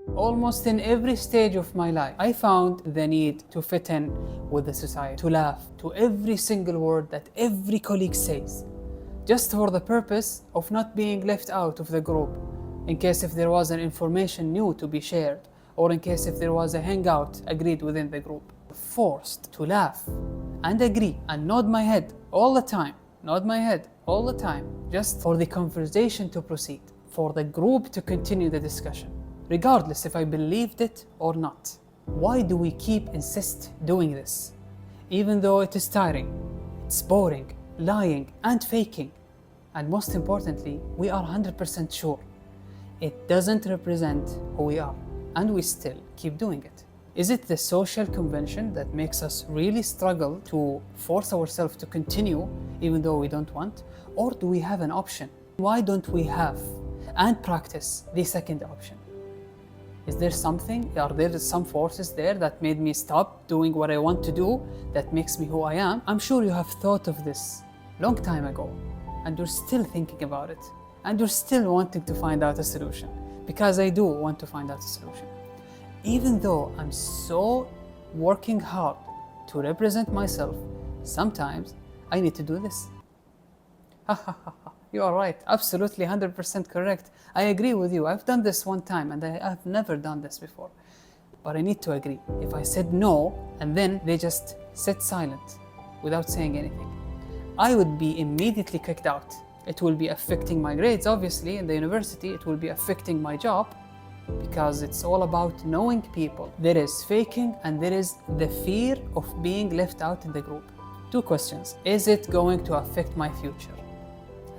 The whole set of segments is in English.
Almost in every stage of my life, I found the need to fit in with the society, to laugh to every single word that every colleague says, just for the purpose of not being left out of the group, in case if there was an information new to be shared, or in case if there was a hangout agreed within the group. Forced to laugh and agree and nod my head all the time, just for the conversation to proceed, for the group to continue the discussion, regardless if I believed it or not. Why do we insist doing this? Even though it is tiring, it's boring, lying and faking, and most importantly, we are 100% sure it doesn't represent who we are, and we still keep doing it. Is it the social convention that makes us really struggle to force ourselves to continue even though we don't want? Or do we have an option? Why don't we have and practice the second option? Is there something, are there some forces there that made me stop doing what I want to do, that makes me who I am? I'm sure you have thought of this long time ago, and you're still thinking about it, and you're still wanting to find out a solution, because I do want to find out a solution. Even though I'm so working hard to represent myself, sometimes I need to do this. You are right, absolutely 100% correct. I agree with you. I've done this one time and I've never done this before. But I need to agree. If I said no and then they just sit silent without saying anything, I would be immediately kicked out. It will be affecting my grades, obviously, in the university. It will be affecting my job, because it's all about knowing people. There is faking and there is the fear of being left out in the group. Two questions. Is it going to affect my future?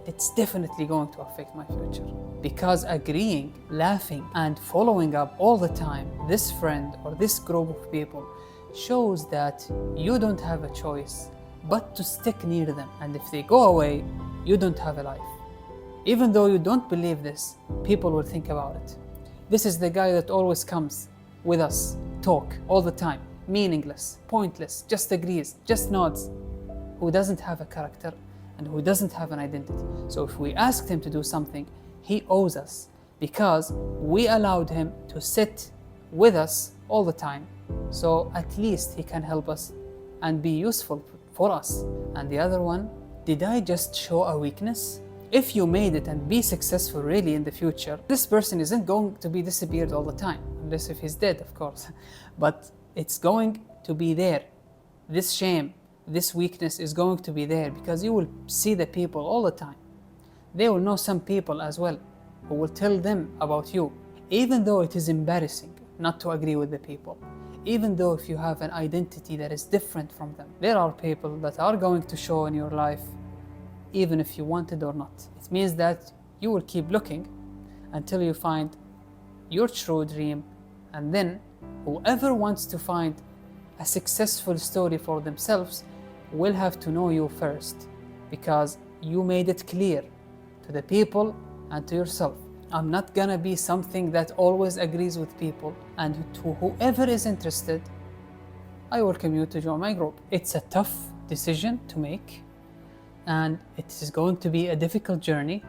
It's definitely going to affect my future, because agreeing, laughing, and following up all the time this friend or this group of people shows that you don't have a choice but to stick near them, and if they go away, you don't have a life. Even though you don't believe this, people will think about it. This is the guy that always comes with us, talk all the time, meaningless, pointless, just agrees, just nods, who doesn't have a character and who doesn't have an identity. So if we asked him to do something, he owes us, because we allowed him to sit with us all the time. So at least he can help us and be useful for us. And the other one, did I just show a weakness? If you made it and be successful really in the future, this person isn't going to be disappeared all the time, unless if he's dead, of course. But it's going to be there. This shame, this weakness is going to be there, because you will see the people all the time. They will know some people as well who will tell them about you, even though it is embarrassing not to agree with the people. Even though if you have an identity that is different from them, there are people that are going to show in your life, even if you want it or not. It means that you will keep looking until you find your true dream, and then whoever wants to find a successful story for themselves will have to know you first, because you made it clear to the people and to yourself. I'm not gonna be something that always agrees with people, and to whoever is interested, I welcome you to join my group. It's a tough decision to make, and it is going to be a difficult journey.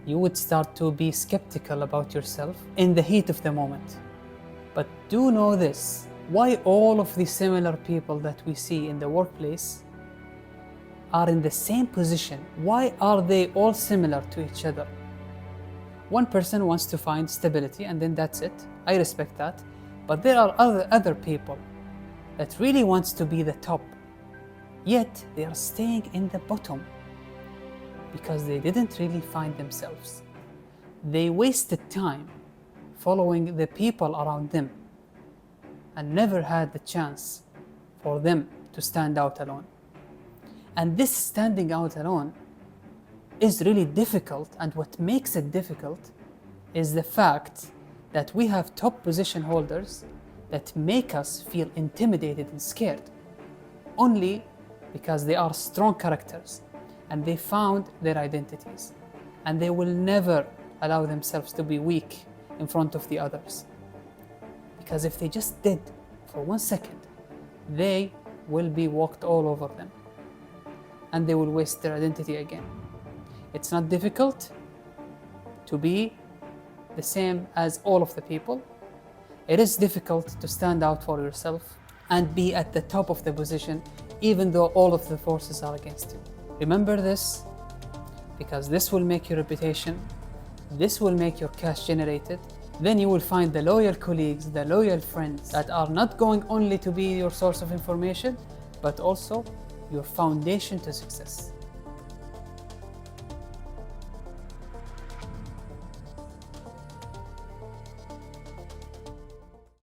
You would start to be skeptical about yourself in the heat of the moment. But do know this, why all of the similar people that we see in the workplace are in the same position? Why are they all similar to each other? One person wants to find stability and then that's it. I respect that. But there are other people that really wants to be the top, yet they are staying in the bottom because they didn't really find themselves. They wasted time following the people around them and never had the chance for them to stand out alone. And this standing out alone is really difficult, and what makes it difficult is the fact that we have top position holders that make us feel intimidated and scared only because they are strong characters and they found their identities, and they will never allow themselves to be weak in front of the others, because if they just did for 1 second, they will be walked all over them and they will waste their identity again. It's not difficult to be the same as all of the people, It is difficult to stand out for yourself and be at the top of the position, even though all of the forces are against you. Remember this, because this will make your reputation, this will make your cash generated. Then you will find the loyal colleagues, the loyal friends that are not going only to be your source of information, but also your foundation to success.